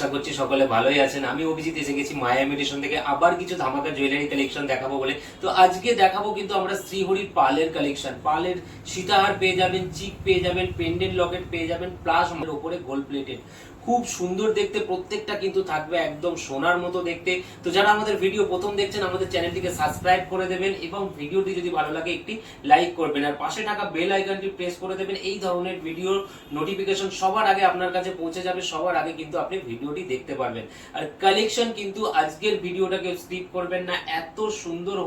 আশা করছি সকলে ভালোই আছেন। আমি অভিজিৎ এসে গেছি মায়া ইমিটেশন থেকে আবার কিছু ধামাকা জুয়েলারি কালেকশন দেখাবো বলে। তো আজকে দেখাবো কিন্তু আমরা শ্রীহরির পালের কালেকশন। পালের সীতাহার পেয়ে যাবেন, চিক পেয়ে যাবেন, পেন্ডেন্ট লকেট পেয়ে যাবেন, প্লাস আমাদের উপরে গোল্ড প্লেটেড। খুব সুন্দর দেখতে, প্রত্যেকটা কিন্তু থাকবে একদম সোনার মতো দেখতে। তো যারা আমাদের ভিডিও প্রথম দেখছেন আমাদের চ্যানেলটিকে সাবস্ক্রাইব করে দেবেন এবং ভিডিওটি যদি ভালো লাগে একটি লাইক করবেন, আর পাশে থাকা বেল আইকনটি প্রেস করে দেবেন। এই ধরনের ভিডিওর নোটিফিকেশন সবার আগে আপনার কাছে পৌঁছে যাবে, সবার আগে কিন্তু আপনি ভিডিওটি দেখতে পারবেন। আর কালেকশন কিন্তু আজকের ভিডিওটাকে স্কিপ করবেন না, এত সুন্দর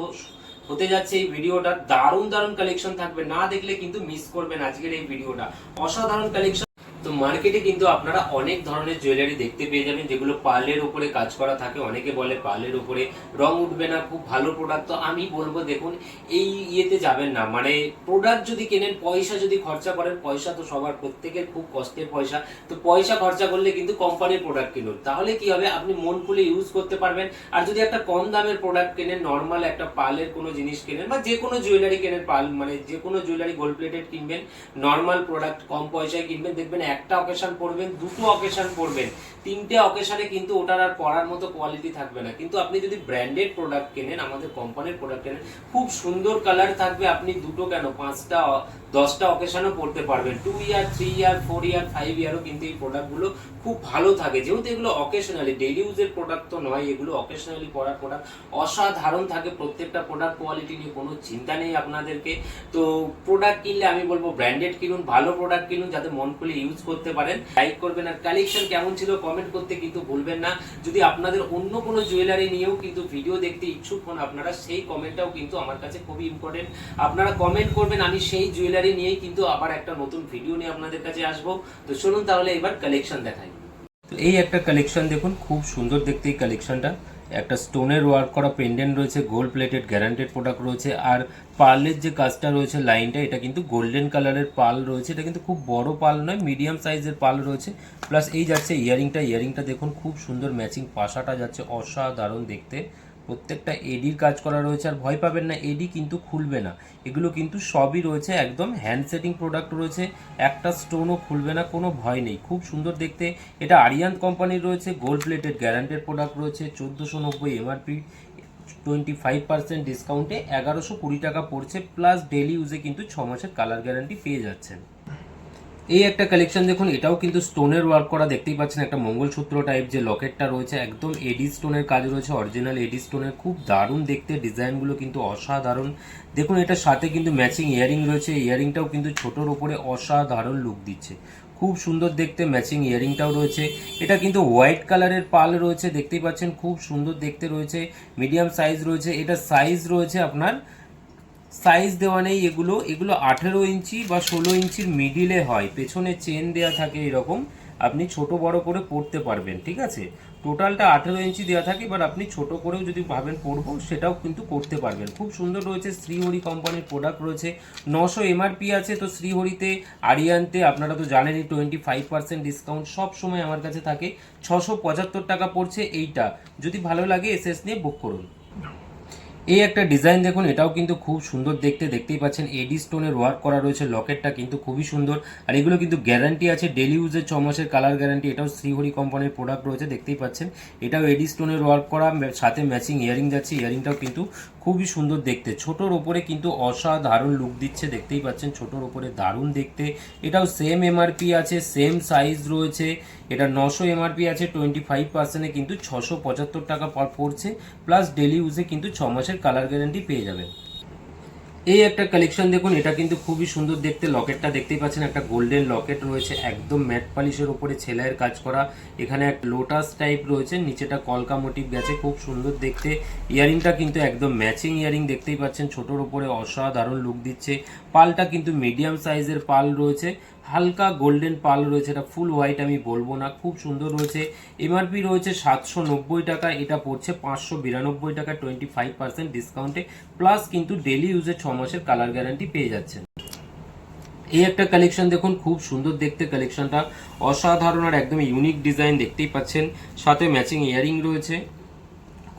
হতে যাচ্ছে এই ভিডিওটা। দারুণ দারুণ কালেকশন থাকবে, না দেখলে কিন্তু মিস করবেন আজকের এই ভিডিওটা। অসাধারণ কালেকশন। তো মার্কেটে কিন্তু আপনারা অনেক ধরনের জুয়েলারি দেখতে পেয়ে যাবেন যেগুলো পার্লের উপরে কাজ করা থাকে। অনেকে বলে পার্লের উপরে রং উঠবে না, খুব ভালো প্রোডাক্ট। তো আমি বলবো দেখুন, এই ইয়েতে যাবেন না। মানে প্রোডাক্ট যদি কেনেন, পয়সা যদি খরচা করেন, পয়সা তো সবার প্রত্যেকের খুব কষ্টের পয়সা, তো পয়সা খরচা করলে কিন্তু কোম্পানির প্রোডাক্ট কিনুন, তাহলে কি হবে আপনি মন খুলে ইউজ করতে পারবেন। আর যদি একটা কম দামের প্রোডাক্ট কেনেন, নর্মাল একটা পার্লের কোনো জিনিস কেনেন বা যে কোনো জুয়েলারি কেনেন, পার্ল মানে যে কোনো জুয়েলারি গোল্ড প্লেটেড কিনবেন, নর্মাল প্রোডাক্ট কম পয়সায় কিনবেন, দেখবেন একটা অকেশন পরবেন, দুটো অকেশন পরবেন, তিনটে অকেশনে কিন্তু ওটার আর পরার মতো কোয়ালিটি থাকবে না। কিন্তু আপনি যদি ব্র্যান্ডেড প্রোডাক্ট কেনেন, আমাদের কোম্পানির প্রোডাক্ট কেনেন, খুব সুন্দর কালার থাকবে, আপনি দুটো কেন 5টা 10টা অকেশনও পড়তে পারবেন। 2 ইয়ার, 3 ইয়ার, 4 ইয়ার, 5 ইয়ারও কিন্তু এই প্রোডাক্টগুলো খুব ভালো থাকে, যেহেতু এগুলো অকেশনালি, ডেইলি ইউজের প্রোডাক্ট তো নয়, এগুলো অকেশনালি পরার প্রোডাক্ট। অসাধারণ থাকে প্রত্যেকটা প্রোডাক্ট, কোয়ালিটি নিয়ে কোনো চিন্তা নেই আপনাদেরকে। তো প্রোডাক্ট কিনলে আমি বলবো ব্র্যান্ডেড কিনুন, ভালো প্রোডাক্ট কিনুন, যাতে মন খুলে ইউজ করতে পারেন। লাইক করবেন, আর কালেকশন কেমন ছিল কমেন্ট করতে কিন্তু ভুলবেন না। যদি আপনাদের অন্য কোনো জুয়েলারি নিয়েও কিন্তু ভিডিও দেখতে ইচ্ছুক হন আপনারা, সেই কমেন্টটাও কিন্তু আমার কাছে খুবই ইম্পর্টেন্ট। আপনারা কমেন্ট করবেন, আমি সেই জুয়েলারি নিয়েই কিন্তু আবার একটা নতুন ভিডিও নিয়ে আপনাদের কাছে আসবো। তো চলুন তাহলে এবার কালেকশন দেখাই। তো এই একটা কালেকশন দেখুন, খুব সুন্দর দেখতে এই কালেকশনটা। একটা স্টোনের ওয়ার্ক করা পেন্ডেন্ট রয়েছে, গোল্ড প্লেটেড গ্যারান্টেড প্রোডাক্ট রয়েছে, আর পার্লের যে কাজটা রয়েছে লাইনটা, এটা কিন্তু গোল্ডেন কালারের পাল রয়েছে। এটা কিন্তু খুব বড় পাল নয়, মিডিয়াম সাইজের পাল রয়েছে। প্লাস এই যাচ্ছে ইয়ারিংটা দেখুন, খুব সুন্দর ম্যাচিং পাশাটা যাচ্ছে, অসাধারণ দেখতে। প্রত্যেকটা এডির কাজ করা রয়েছে, আর ভয় পাবেন না, এডি কিন্তু খুলবে না। এগুলো কিন্তু সবই রয়েছে একদম হ্যান্ড সেটিং প্রোডাক্ট রয়েছে, একটা স্টোনও খুলবে না, কোনো ভয় নেই। খুব সুন্দর দেখতে। এটা আরিয়ান কোম্পানির রয়েছে, গোল্ড প্লেটেড গ্যারান্টেড প্রোডাক্ট রয়েছে। 1490 এমআরপি, 25% ডিসকাউন্টে 1120 টাকা পড়ছে। প্লাস ডেলি ইউজে কিন্তু 6 মাসের কালার গ্যারান্টি পেয়ে যাচ্ছেন। এই একটা কালেকশন দেখুন, এটাও কিন্তু স্টোনের ওয়ার্ক করা, দেখতেই পাচ্ছেন। একটা মঙ্গলসূত্র টাইপ যে লকেটটা রয়েছে, একদম এডি স্টোনের কাজ রয়েছে, অরিজিনাল এডি স্টোনের। খুব দারুণ দেখতে, ডিজাইনগুলো কিন্তু অসাধারণ। দেখুন এটার সাথে কিন্তু ম্যাচিং ইয়ারিং রয়েছে, ইয়ারিংটাও কিন্তু ছোটোর ওপরে অসাধারণ লুক দিচ্ছে, খুব সুন্দর দেখতে। ম্যাচিং ইয়ারিংটাও রয়েছে। এটা কিন্তু হোয়াইট কালারের পাল রয়েছে, দেখতেই পাচ্ছেন, খুব সুন্দর দেখতে রয়েছে। মিডিয়াম সাইজ রয়েছে। এটা সাইজ রয়েছে আপনার, সাইজ দেওয়া নেই, এগুলো 18 ইঞ্চি বা 16 ইঞ্চির মিডিলে হয়। পেছনে চেন দেওয়া থাকে এরকম, আপনি ছোট বড় করে পড়তে পারবেন, ঠিক আছে। টোটালটা 18 ইঞ্চি দেওয়া থাকে, এবার আপনি ছোট করেও যদি ভাবেন পড়বো সেটাও কিন্তু করতে পারবেন। খুব সুন্দর রয়েছে। শ্রীহরি কোম্পানির প্রোডাক্ট রয়েছে। 900 এমআরপি আছে। তো শ্রীহরিতে, আরিয়ানতে আপনারা তো জানেনই 25% ডিসকাউন্ট সব সময় আমার কাছে থাকে। 675 টাকা পড়ছে এইটা। যদি ভালো লাগে এসএস নিয়ে বুক করুন। এই একটা ডিজাইন দেখুন, এটাও কিন্তু খুব সুন্দর দেখতে, দেখতেই পাচ্ছেন। এডি স্টোনের ওয়ার্ক করা রয়েছে, লকেটটা কিন্তু খুবই সুন্দর। আর এগুলো কিন্তু গ্যারান্টি আছে, ডেলি ইউজের 6 মাসের কালার গ্যারান্টি। এটাও শ্রীহরি কোম্পানির প্রোডাক্ট রয়েছে, দেখতেই পাচ্ছেন। এটাও এডি স্টোনের ওয়ার্ক করা, সাথে ম্যাচিং ইয়ারিং যাচ্ছে। ইয়ারিংটাও কিন্তু খুবই সুন্দর দেখতে, ছোটোর ওপরে কিন্তু অসাধারণ লুক দিচ্ছে, দেখতেই পাচ্ছেন। ছোটোর ওপরে দারুণ দেখতে। এটাও সেম এমআরপি আছে, সেম সাইজ রয়েছে। এটা 900 এমআরপি আছে, 25%-এ কিন্তু 675 টাকা পড়ছে। প্লাস ডেলি ইউজে কিন্তু 6 মাসের কালার গ্যারান্টি পেয়ে যাবেন। এই একটা কালেকশন দেখুন, এটা কিন্তু খুবই সুন্দর দেখতে। লকেটটা দেখতেই পাচ্ছেন, একটা গোল্ডেন লকেট রয়েছে, একদম ম্যাট পলিশের উপরে ছেলের কাজ করা। এখানে একটা লোটাস টাইপ রয়েছে, নিচেটা কলকা মোটিভ গেছে, খুব সুন্দর দেখতে। ইয়ারিংটা কিন্তু একদম ম্যাচিং ইয়ারিং, দেখতেই পাচ্ছেন। ছোটোর উপরে অসাধারণ লুক দিচ্ছে। পালটা কিন্তু মিডিয়াম সাইজের পাল রয়েছে, হালকা গোল্ডেন পাল রয়েছে। এটা ফুল হোয়াইট আমি বলবো না, খুব সুন্দর রয়েছে। এমআরপি রয়েছে 790 টাকা, এটা পড়ছে 592 টাকা, 25% ডিসকাউন্টে। প্লাস কিন্তু ডেলি ইউজে 6 মাসের কালার গ্যারান্টি পেয়ে যাচ্ছেন। এই একটা কালেকশন দেখুন, খুব সুন্দর দেখতে কালেকশনটা, অসাধারণ আর একদম ইউনিক ডিজাইন, দেখতেই পাচ্ছেন। সাথে ম্যাচিং ইয়ারিং রয়েছে,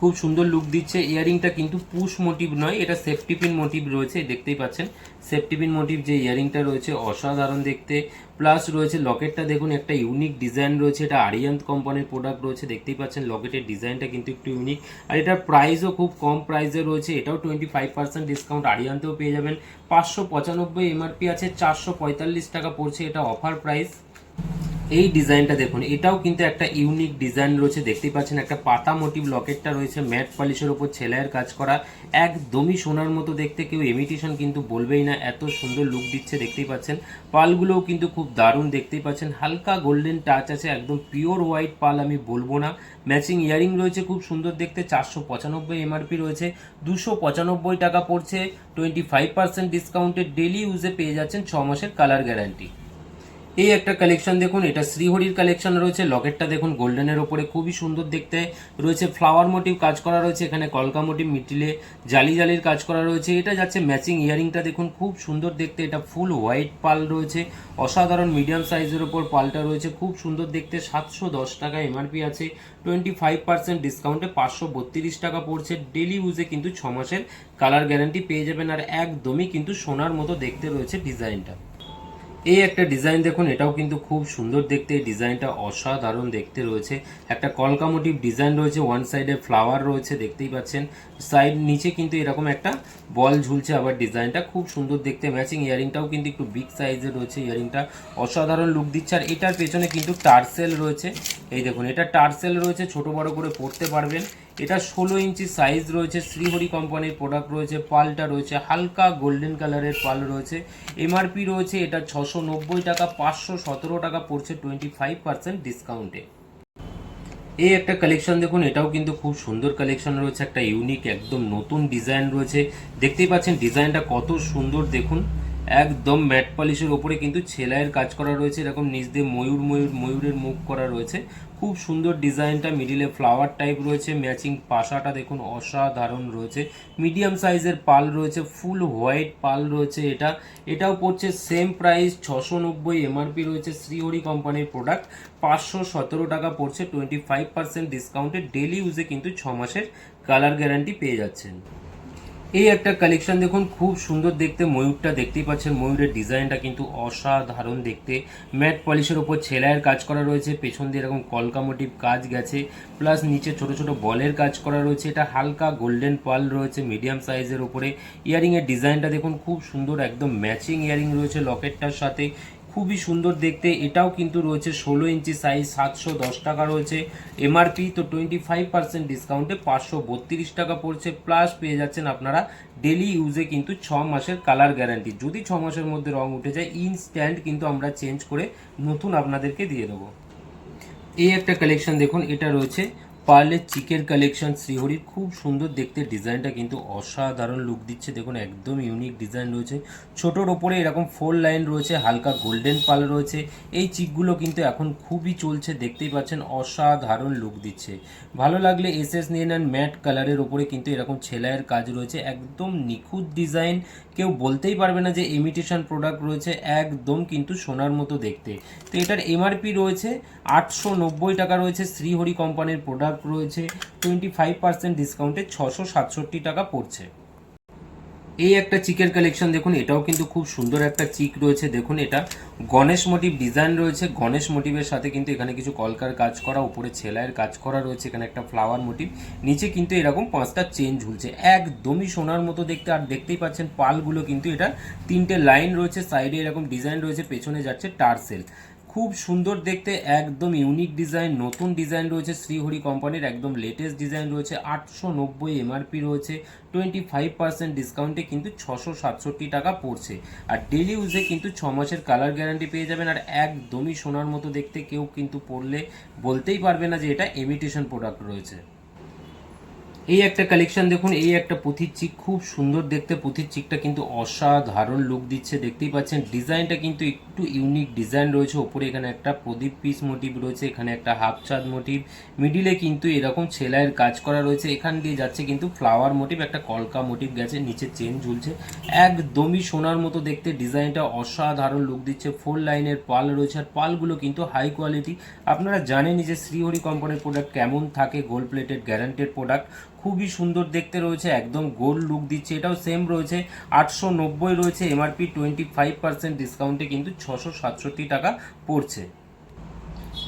খুব সুন্দর লুক দিচ্ছে। ইয়ারিংটা কিন্তু পুশ মোটিভ নয়, এটা সেফটি পিন মোটিভ রয়েছে, দেখতেই পাচ্ছেন সেফটি পিন মোটিভ যে ইয়ারিংটা রয়েছে অসাধারণ দেখতে। প্লাস রয়েছে লকেটটা দেখুন একটা ইউনিক ডিজাইন রয়েছে, এটা আরিয়ান্ত কোম্পানির প্রোডাক্ট রয়েছে, দেখতেই পাচ্ছেন লকেটের ডিজাইনটা কিন্তু একটু ইউনিক। আর এটার প্রাইসও খুব কম প্রাইসে রয়েছে, এটাও 25% ডিসকাউন্ট আরিয়ান্তেও পেয়ে যাবেন। 595 এমআরপি আছে, 445 টাকা পড়ছে, এটা অফার প্রাইস। এই ডিজাইনটা দেখুন, এটাও কিন্তু একটা ইউনিক ডিজাইন রয়েছে, দেখতেই পাচ্ছেন একটা পাতা মোটিভ লকেটটা রয়েছে ম্যাট পলিশের উপর ছেলাইয়ের কাজ করা, একদমই সোনার মতো দেখতে, কেউ ইমিটেশন কিন্তু বলবেই না, এত সুন্দর লুক দিচ্ছে দেখতেই পাচ্ছেন। পালগুলোও কিন্তু খুব দারুণ দেখতেই পাচ্ছেন, হালকা গোল্ডেন টাচ আছে, একদম পিওর হোয়াইট পাল আমি বলবো না। ম্যাচিং ইয়ারিং রয়েছে খুব সুন্দর দেখতে, 495 এমআরপি রয়েছে, 295 টাকা পড়ছে, 25% ডিসকাউন্টে ডেলি ইউজে পেয়ে যাচ্ছেন 6 মাসের কালার গ্যারান্টি। এই একটা কালেকশন দেখুন, এটা শ্রীহরির কালেকশন রয়েছে, লকেটটা দেখুন গোল্ডেনের ওপরে খুবই সুন্দর দেখতে রয়েছে, ফ্লাওয়ার মোটিভ কাজ করা রয়েছে, এখানে কলকা মোটিভ মিডিলে জালি জালির কাজ করা রয়েছে, এটা যাচ্ছে ম্যাচিং ইয়ারিংটা দেখুন খুব সুন্দর দেখতে, এটা ফুল হোয়াইট পাল রয়েছে, অসাধারণ মিডিয়াম সাইজের ওপর পালটা রয়েছে, খুব সুন্দর দেখতে, 710 টাকা এমআরপি আছে, 25% ডিসকাউন্টে 532 টাকা পড়ছে, ডেলি ইউজে কিন্তু 6 মাসের কালার গ্যারান্টি পেয়ে যাবেন, আর একদমই কিন্তু সোনার মতো দেখতে রয়েছে ডিজাইনটা। এই একটা ডিজাইন দেখুন, এটাও কিন্তু খুব সুন্দর দেখতে, এই ডিজাইনটা অসাধারণ দেখতে রয়েছে, একটা কলকা মোটিভ ডিজাইন রয়েছে, ওয়ান সাইডে ফ্লাওয়ার রয়েছে দেখতেই পাচ্ছেন, সাইড নিচে কিন্তু এরকম একটা বল ঝুলছে, আবার ডিজাইনটা খুব সুন্দর দেখতে, ম্যাচিং ইয়ারিংটাও কিন্তু একটু বিগ সাইজের রয়েছে, ইয়ারিংটা অসাধারণ লুক দিচ্ছে। আর এটার পেছনে কিন্তু টার্সেল রয়েছে, এই দেখুন এটা টার্সেল রয়েছে, ছোট বড় করে পরতে পারবেন, এটা 16 ইঞ্চি সাইজ রয়েছে, শ্রীহরি কোম্পানির প্রোডাক্ট রয়েছে, পালটা রয়েছে হালকা গোল্ডেন কালারের পাল রয়েছে, এমআরপি রয়েছে এটা 690 টাকা, 517 টাকা পড়ছে 25% ডিসকাউন্টে। এই একটা কালেকশন দেখুন, এটাও কিন্তু খুব সুন্দর কালেকশন রয়েছে, একটা ইউনিক একদম নতুন ডিজাইন রয়েছে, দেখতেই পাচ্ছেন ডিজাইনটা কত সুন্দর দেখুন, একদম ম্যাট পলিশের ওপরে কিন্তু ছেলাইয়ের কাজ করা রয়েছে, এরকম নিচ দিয়ে ময়ূরের মুখ করা রয়েছে, খুব সুন্দর ডিজাইনটা, মিডিলে ফ্লাওয়ার টাইপ রয়েছে, ম্যাচিং পাশাটা দেখুন অসাধারণ রয়েছে, মিডিয়াম সাইজের পাল রয়েছে, ফুল হোয়াইট পাল রয়েছে, এটাও পড়ছে সেম প্রাইস 690 এমআরপি রয়েছে, শ্রীহরি কোম্পানির প্রোডাক্ট, 517 টাকা পড়ছে, 25% ডিসকাউন্টে ডেলি ইউজে কিন্তু 6 মাসের কালার গ্যারান্টি পেয়ে যাচ্ছেন। এই একটা কালেকশন দেখুন, খুব সুন্দর দেখতে, ময়ূরটা দেখতেই পাচ্ছেন, ময়ূরের ডিজাইনটা কিন্তু অসাধারণ দেখতে, ম্যাট পলিশের ওপর ছেলাইয়ের কাজ করা রয়েছে, পেছন দিয়ে এরকম কলকা মোটিভ কাজ গেছে, প্লাস নিচে ছোট ছোট বলের কাজ করা রয়েছে, এটা হালকা গোল্ডেন পাল রয়েছে মিডিয়াম সাইজের ওপরে, ইয়ারিংয়ের ডিজাইনটা দেখুন খুব সুন্দর, একদম ম্যাচিং ইয়ারিং রয়েছে লকেটটার সাথে, খুবই সুন্দর দেখতে, এটাও কিন্তু রয়েছে 16 ইঞ্চি সাইজ, 710 টাকা রয়েছে এমআরপি, তো 25% ডিসকাউন্টে 532 টাকা পড়ছে, প্লাস পেয়ে যাচ্ছেন আপনারা ডেলি ইউজে কিন্তু 6 মাসের কালার গ্যারান্টি, যদি 6 মাসের মধ্যে রং উঠে যায় ইনস্ট্যান্ট কিন্তু আমরা চেঞ্জ করে নতুন আপনাদেরকে দিয়ে দেবো। এই একটা কালেকশন দেখুন, এটা রয়েছে পার্লের চিকের কালেকশন, শ্রীহরির খুব সুন্দর দেখতে, ডিজাইনটা কিন্তু অসাধারণ লুক দিচ্ছে, দেখুন একদম ইউনিক ডিজাইন রয়েছে, ছোটোর ওপরে এরকম 4 লাইন রয়েছে, হালকা গোল্ডেন পাল রয়েছে, এই চিকগুলো কিন্তু এখন খুবই চলছে, দেখতেই পাচ্ছেন অসাধারণ লুক দিচ্ছে, ভালো লাগলে এসএস নিয়ে নেন। ম্যাট কালারের ওপরে কিন্তু এরকম ছেলাইয়ের কাজ রয়েছে, একদম নিখুঁত ডিজাইন, কেউ বলতেই পারবে না যে ইমিটেশন প্রোডাক্ট রয়েছে, একদম কিন্তু সোনার মতো দেখতে। তো এটার এমআরপি রয়েছে 890 টাকা রয়েছে, শ্রীহরি কোম্পানির প্রোডাক্ট রয়েছে, 25% ডিসকাউন্টে 667 টাকা পড়ছে। এই একটা চিকের কালেকশন দেখুন, এটাও কিন্তু খুব সুন্দর একটা চিক রয়েছে, দেখুন এটা গণেশ মোটিভ ডিজাইন রয়েছে, গণেশ মোটিভের সাথে কিন্তু এখানে কিছু কলকার কাজ করা, উপরে ছেলাইয়ের কাজ করা রয়েছে, এখানে একটা ফ্লাওয়ার মোটিভ, নিচে কিন্তু এরকম 5টা চেন ঝুলছে, একদমই সোনার মতো দেখতে। আর দেখতেই পাচ্ছেন পালগুলো কিন্তু এটা 3টে লাইন রয়েছে, সাইডে এরকম ডিজাইন রয়েছে, পেছনে যাচ্ছে টার্সেল, খুব সুন্দর দেখতে, একদম ইউনিক ডিজাইন, নতুন ডিজাইন রয়েছে, শ্রীহরি কোম্পানির একদম লেটেস্ট ডিজাইন রয়েছে, 890 এমআরপি রয়েছে, 25% ডিসকাউন্টে কিন্তু 667 টাকা পড়ছে, আর ডেলি ইউজে কিন্তু 6 মাসের কালার গ্যারান্টি পেয়ে যাবেন, আর একদমই সোনার মতো দেখতে, কেউ কিন্তু পরলে বলতেই পারবে না যে এটা ইমিটেশন প্রোডাক্ট রয়েছে। এই একটা কালেকশন দেখুন, এই একটা পুঁথির চিক, খুব সুন্দর দেখতে পুঁথির চিকটা কিন্তু অসাধারণ লুক দিচ্ছে। দেখতেই পাচ্ছেন ডিজাইনটা কিন্তু একটু ইউনিক ডিজাইন রয়েছে। ওপরে এখানে একটা প্রদীপ পিস মোটিভ রয়েছে, এখানে একটা হাফ চাঁদ মোটিভ, মিডিলে কিন্তু এরকম সেলাইয়ের কাজ করা রয়েছে। এখান দিয়ে যাচ্ছে কিন্তু ফ্লাওয়ার মোটিভ, একটা কলকা মোটিভ গেছে, নিচে চেন ঝুলছে, একদমই সোনার মতো দেখতে। ডিজাইনটা অসাধারণ লুক দিচ্ছে। 4 লাইনের পাল রয়েছে, আর পালগুলো কিন্তু হাই কোয়ালিটি। আপনারা জানেনই যে শ্রীহরি কোম্পানির প্রোডাক্ট কেমন থাকে, গোল্ড প্লেটেড গ্যারান্টেড প্রোডাক্ট, খুবই সুন্দর দেখতে রয়েছে, একদম গোল্ড লুক দিচ্ছে। এটাও সেম রয়েছে 890 রয়েছে, এমআরপি 25% ডিসকাউন্টে কিন্তু 667 টাকা পড়ছে।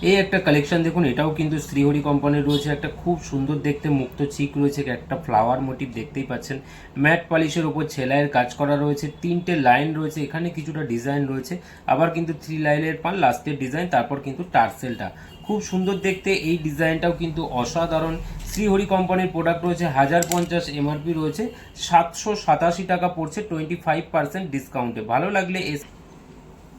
এই একটা কালেকশন দেখুন, এটাও কিন্তু শ্রীহরি কোম্পানির রয়েছে, একটা খুব সুন্দর দেখতে মুক্ত চিক রয়েছে, একটা ফ্লাওয়ার মোটিভ দেখতেই পাচ্ছেন। ম্যাট পলিশের উপর সেলাইয়ের কাজ করা রয়েছে, 3টে লাইন রয়েছে, এখানে কিছুটা ডিজাইন রয়েছে, আবার কিন্তু 3 লাইনের পান, লাস্টের ডিজাইন, তারপর কিন্তু টার্সেলটা খুব সুন্দর দেখতে। এই ডিজাইনটাও কিন্তু অসাধারণ। শ্রীহরি কোম্পানির প্রোডাক্ট রয়েছে 1050, এমআরপি রয়েছে 787 টাকা পড়ছে 25% ডিসকাউন্টে। ভালো লাগলে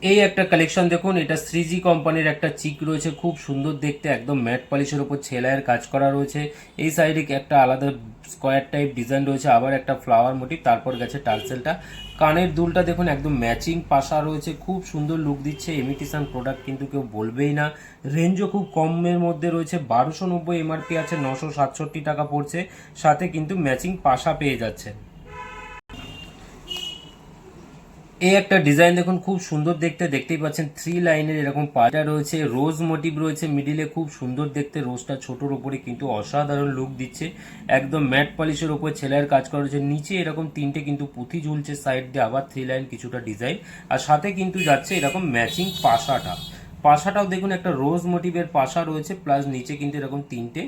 এই একটা কালেকশন দেখুন, এটা শ্রীজি কোম্পানির একটা চিক রয়েছে, খুব সুন্দর দেখতে, একদম ম্যাট পলিশের উপর সেলাইয়ের কাজ করা রয়েছে। এই সাইডে একটা আলাদা স্কোয়ার টাইপ ডিজাইন রয়েছে, আবার একটা ফ্লাওয়ার মোটিভ, তারপর গেছে টার্সেলটা। কানের দুলটা দেখুন একদম ম্যাচিং পাশা রয়েছে, খুব সুন্দর লুক দিচ্ছে। ইমিটেশন প্রোডাক্ট কিন্তু কেউ বলবেই না। রেঞ্জও খুব কমের মধ্যে রয়েছে, 1290 এমআরপি আছে, 967 টাকা পড়ছে, সাথে কিন্তু ম্যাচিং পাশা পেয়ে যাচ্ছে। এই একটা ডিজাইন দেখুন, খুব সুন্দর দেখতে, দেখতেই পাচ্ছেন 3 লাইনের এরকম পাটা রয়েছে, রোজ মোটিভ রয়েছে মিডিলে, খুব সুন্দর দেখতে। রোজটা ছোটোর ওপরে কিন্তু অসাধারণ লুক দিচ্ছে, একদম ম্যাট পলিশের ওপর সেলাইয়ের কাজ করা রয়েছে। নিচে এরকম 3টে কিন্তু পুঁথি ঝুলছে, সাইড দিয়ে আবার 3 লাইন কিছুটা ডিজাইন, আর সাথে কিন্তু যাচ্ছে এরকম ম্যাচিং পাশাটা। পাশাটাও দেখুন একটা রোজ মোটিভের পাশা রয়েছে, প্লাস নিচে কিন্তু এরকম 3টে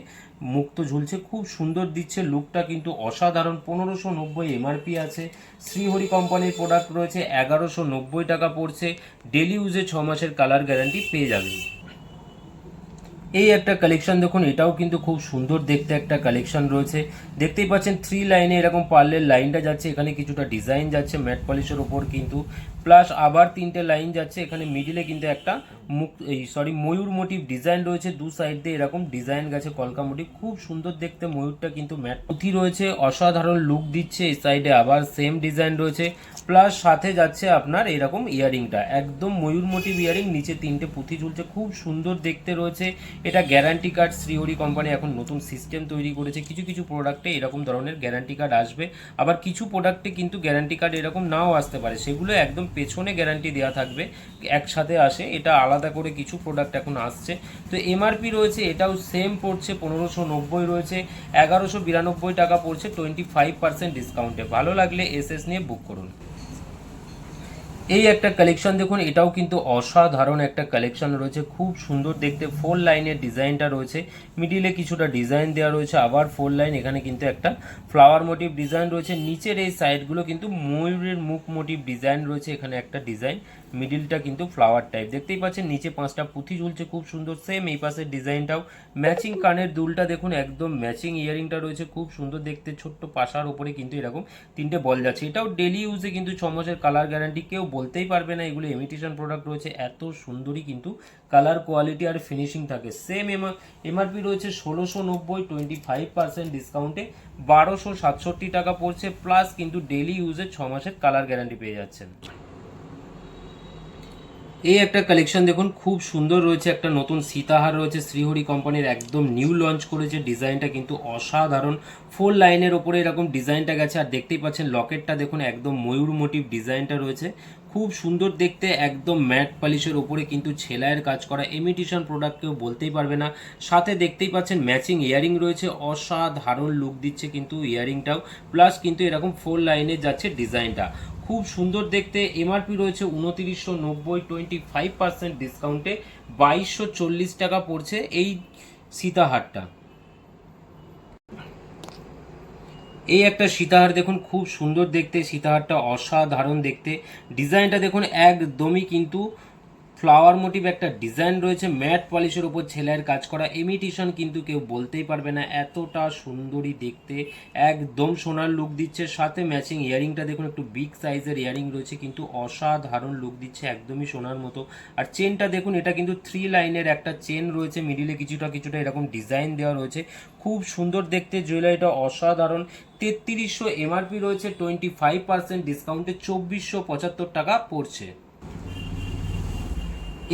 মুক্ত ঝুলছে, খুব সুন্দর দিচ্ছে লুকটা কিন্তু অসাধারণ। 1590 এমআরপি আছে। শ্রীহরি কোম্পানির প্রোডাক্ট রয়েছে, 1190 টাকা পড়ছে। ডেলি ইউজে 6 মাসের কালার গ্যারান্টি পেয়ে যাবেন। এই একটা কালেকশন দেখুন, এটাও কিন্তু খুব সুন্দর দেখতে একটা কালেকশন রয়েছে। দেখতেই পাচ্ছেন 3 লাইনে এরকম পার্লের লাইনটা যাচ্ছে, এখানে কিছুটা ডিজাইন যাচ্ছে ম্যাট পলিশের ওপর কিন্তু, প্লাস আবার 3টে লাইন যাচ্ছে। এখানে মিডিলে কিন্তু একটা ময়ূর মোটিভ ডিজাইন রয়েছে, দু সাইড দিয়ে এরকম ডিজাইন গেছে কলকা মোটিভ, খুব সুন্দর দেখতে। ময়ূরটা কিন্তু ম্যাট পুঁথি রয়েছে, অসাধারণ লুক দিচ্ছে। এই সাইডে আবার সেম ডিজাইন রয়েছে, প্লাস সাথে যাচ্ছে আপনার এরকম ইয়ারিংটা, একদম ময়ূর মোটিভ ইয়ারিং, নিচে 3টে পুঁথি ঝুলছে, খুব সুন্দর দেখতে রয়েছে। এটা গ্যারান্টি কার্ড, শ্রীহরি কোম্পানি এখন নতুন সিস্টেম তৈরি করেছে, কিছু কিছু প্রোডাক্টে এরকম ধরনের গ্যারান্টি কার্ড আসবে, আবার কিছু প্রোডাক্টে কিন্তু গ্যারান্টি কার্ড এরকম নাও আসতে পারে, সেগুলো একদম পেছনে গ্যারান্টি দেওয়া থাকবে, একসাথে আসে। এটা আলাদা করে কিছু প্রোডাক্ট এখন আসছে। তো এমআরপি রয়েছে, এটাও সেম পড়ছে 1590 রয়েছে, 1192 টাকা পড়ছে 25% ডিসকাউন্টে। ভালো লাগলে এসএস নিয়ে বুক করুন। এই একটা কালেকশন দেখুন, এটাও কিন্তু অসাধারণ একটা কালেকশন রয়েছে, খুব সুন্দর দেখতে। 4 লাইনের ডিজাইনটা রয়েছে, মিডিলে কিছুটা ডিজাইন দেওয়া রয়েছে, আবার 4 লাইন, এখানে কিন্তু একটা ফ্লাওয়ার মোটিভ ডিজাইন রয়েছে। নিচের এই সাইডগুলো কিন্তু ময়ূরের মুখ মোটিভ ডিজাইন রয়েছে, এখানে একটা ডিজাইন, মিডিলটা কিন্তু ফ্লাওয়ার টাইপ। দেখতেই পাচ্ছেন নিচে 5টা পুঁথি ঝুলছে, খুব সুন্দর। সেম এই পাশের ডিজাইনটাও ম্যাচিং। কানের দুলটা দেখুন একদম ম্যাচিং, ইয়ারিংটা রয়েছে, খুব সুন্দর দেখতে। ছোট্ট পাশার উপরে কিন্তু এরকম 3টে বল যাচ্ছে। এটাও ডেলি ইউজে কিন্তু 6 মাসের কালার গ্যারান্টি, কেউ বলতেই পারবে না এগুলো ইমিটেশন প্রোডাক্ট রয়েছে, এত সুন্দরই কিন্তু কালার কোয়ালিটি আর ফিনিশিং থাকে। সেম এমআরপি রয়েছে 1690, 25% ডিসকাউন্টে 1267 টাকা পড়ছে, প্লাস কিন্তু ডেলি ইউজে 6 মাসের কালার গ্যারান্টি পেয়ে যাচ্ছেন। এই একটা কালেকশন দেখুন, খুব সুন্দর রয়েছে, একটা নতুন সীতাহার রয়েছে, শ্রীহরি কোম্পানির একদম নিউ লঞ্চ করেছে। ডিজাইনটা কিন্তু অসাধারণ, 4 লাইনের ওপরে এরকম ডিজাইনটা গেছে, আর দেখতেই পাচ্ছেন লকেটটা দেখুন একদম ময়ূর মোটিভ ডিজাইনটা রয়েছে, খুব সুন্দর দেখতে। একদম ম্যাট পলিশের ওপরে কিন্তু সেলাইয়ের কাজ করা, ইমিটেশন প্রোডাক্ট কেউ বলতেই পারবে না। সাথে দেখতেই পাচ্ছেন ম্যাচিং ইয়ারিং রয়েছে, অসাধারণ লুক দিচ্ছে কিন্তু ইয়ারিংটাও, প্লাস কিন্তু এরকম 4 লাইনে যাচ্ছে ডিজাইনটা, খুব সুন্দর দেখতে। এমআরপি রয়েছে 2990, 25% ডিসকাউন্টে 2240 টাকা পড়ছে এই সীতাহারটা। এই একটা সীতাহার দেখুন, খুব সুন্দর দেখতে, সীতাহারটা অসাধারণ দেখতে। ডিজাইনটা দেখুন একদমই কিন্তু ফ্লাওয়ার মোটিভ একটা ডিজাইন রয়েছে, ম্যাট পলিশের উপর ছেলের কাজ করা, ইমিটেশন কিন্তু কেউ বলতেই পারবে না, এতটা সুন্দরী দেখতে, একদম সোনার লুক দিচ্ছে। সাথে ম্যাচিং ইয়ারিংটা দেখুন, একটু বিগ সাইজের ইয়ারিং রয়েছে, কিন্তু অসাধারণ লুক দিচ্ছে, একদমই সোনার মতো। আর চেনটা দেখুন, এটা কিন্তু 3 লাইনের একটা চেন রয়েছে, মিডিলে কিছুটা কিছুটা এরকম ডিজাইন দেওয়া রয়েছে, খুব সুন্দর দেখতে জুয়েলারিটা, অসাধারণ। 3300 এমআরপি রয়েছে, 25% ডিসকাউন্টে 2475 টাকা পড়ছে।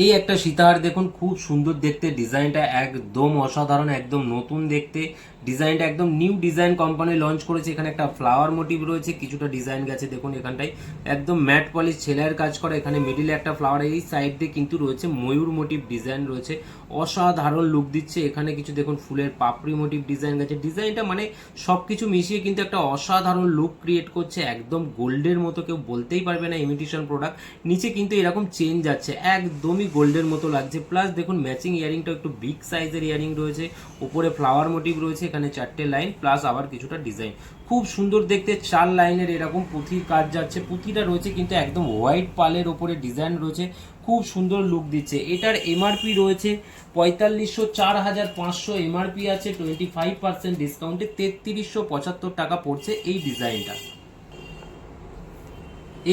এই একটা সীতাহার দেখুন, খুব সুন্দর দেখতে, ডিজাইনটা একদম অসাধারণ, একদম নতুন দেখতে, ডিজাইনটা একদম নিউ ডিজাইন কোম্পানি লঞ্চ করেছে। এখানে একটা ফ্লাওয়ার মোটিভ রয়েছে, কিছুটা ডিজাইন গেছে দেখুন এখানটায়, একদম ম্যাট পলিশ ছেলের কাজ করা, এখানে মিডিলে একটা ফ্লাওয়ার, এই সাইড দিয়ে কিন্তু রয়েছে ময়ূর মোটিভ ডিজাইন রয়েছে, অসাধারণ লুক দিচ্ছে। এখানে কিছু দেখুন ফুলের পাপড়ি মোটিভ ডিজাইন গেছে, ডিজাইনটা মানে সব কিছু মিশিয়ে কিন্তু একটা অসাধারণ লুক ক্রিয়েট করছে, একদম গোল্ডের মতো, কেউ বলতেই পারবে না ইমিটেশন প্রোডাক্ট। নিচে কিন্তু এরকম চেন যাচ্ছে, একদমই গোল্ডের মতো লাগছে। প্লাস দেখুন ম্যাচিং ইয়ারিংটা একটু বিগ সাইজের ইয়ারিং রয়েছে, উপরে ফ্লাওয়ার মোটিভ রয়েছে, এখানে 4টে লাইন প্লাস আবার কিছুটা ডিজাইন, খুব সুন্দর দেখতে। 4 লাইনের এরকম পুঁথির কাজ যাচ্ছে, পুঁথিটা রয়েছে কিন্তু একদম হোয়াইট পালের ওপরে ডিজাইন রয়েছে, খুব সুন্দর লুক দিচ্ছে। এটার এমআরপি রয়েছে 4500, 4500 এমআরপি আছে, 25% ডিসকাউন্টে 3375 টাকা পড়ছে এই ডিজাইনটা।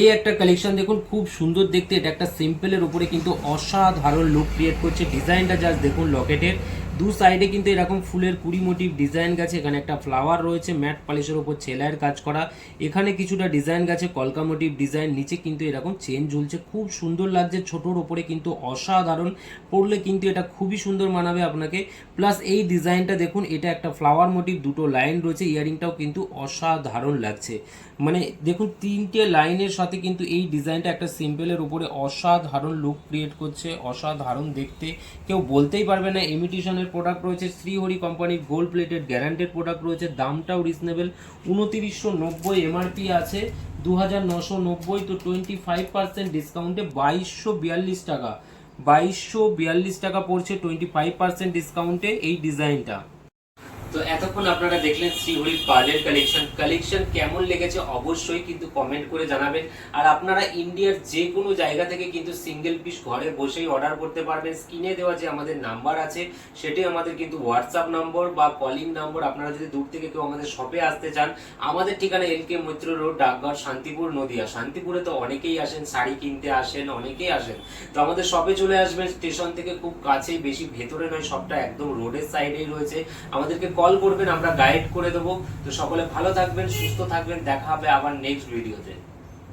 এই একটা কালেকশন দেখুন, খুব সুন্দর দেখতে, এটা একটা সিম্পলের উপরে কিন্তু অসাধারণ লুক ক্রিয়েট করছে। ডিজাইনটা জাস্ট দেখুন, লকেটের দু সাইডে কিন্তু এরকম ফুলের কুড়ি মোটিভ ডিজাইন গেছে, এখানে একটা ফ্লাওয়ার রয়েছে ম্যাট পলিশের উপর ছেলাইয়ের কাজ করা, এখানে কিছুটা ডিজাইন গেছে কলকা মোটিভ ডিজাইন, নিচে কিন্তু এরকম চেন ঝুলছে, খুব সুন্দর লাগছে। ছোটোর ওপরে কিন্তু অসাধারণ, পরলে কিন্তু এটা খুবই সুন্দর মানাবে আপনাকে। প্লাস এই ডিজাইনটা দেখুন, এটা একটা ফ্লাওয়ার মোটিভ, দুটো লাইন রয়েছে, ইয়ারিংটাও কিন্তু অসাধারণ লাগছে। মানে দেখুন 3টে লাইনের সাথে কিন্তু এই ডিজাইনটা একটা সিম্পলের উপরে অসাধারণ লুক ক্রিয়েট করছে, অসাধারণ দেখতে, কেউ বলতেই পারবে না। ইমিটেশনের প্রোডাক্ট রয়েছে, শ্রীহরি কোম্পানির গোল্ড প্লেটেড গ্যারান্টেড প্রোডাক্ট রয়েছে, দামটাও রিজনেবল, 2990 এমআরপি আছে, 2990, তো 25% ডিসকাউন্টে 2242 টাকা, 2242 টাকা পড়ছে 25% ডিসকাউন্টে এই ডিজাইনটা। তো এতক্ষণ আপনারা দেখলেন শ্রীহরির পার্লের কালেকশন কেমন লেগেছে অবশ্যই কিন্তু কমেন্ট করে জানাবেন। আর আপনারা ইন্ডিয়ার যে কোনো জায়গা থেকে কিন্তু সিঙ্গেল পিস ঘরে বসেই অর্ডার করতে পারবেন। স্ক্রিনে দেওয়া যে আমাদের নাম্বার আছে সেটাই আমাদের কিন্তু হোয়াটসঅ্যাপ নম্বর বা কলিং নম্বর। আপনারা যদি দূর থেকে কেউ আমাদের শপে আসতে চান, আমাদের ঠিকানা এলকে মৈত্র রোড, ডাকঘর, শান্তিপুর, নদিয়া। শান্তিপুরে তো অনেকেই আসেন, শাড়ি কিনতে আসেন, অনেকেই আসেন, তো আমাদের শপে চলে আসবেন, স্টেশন থেকে খুব কাছেই, বেশি ভেতরে নয়, শপটা একদম রোডের সাইডেই রয়েছে। আমাদেরকে কল করবেন, আমরা গাইড করে দেবো। তো সকলে ভালো থাকবেন, সুস্থ থাকবেন, দেখা হবে আবার নেক্সট ভিডিওতে।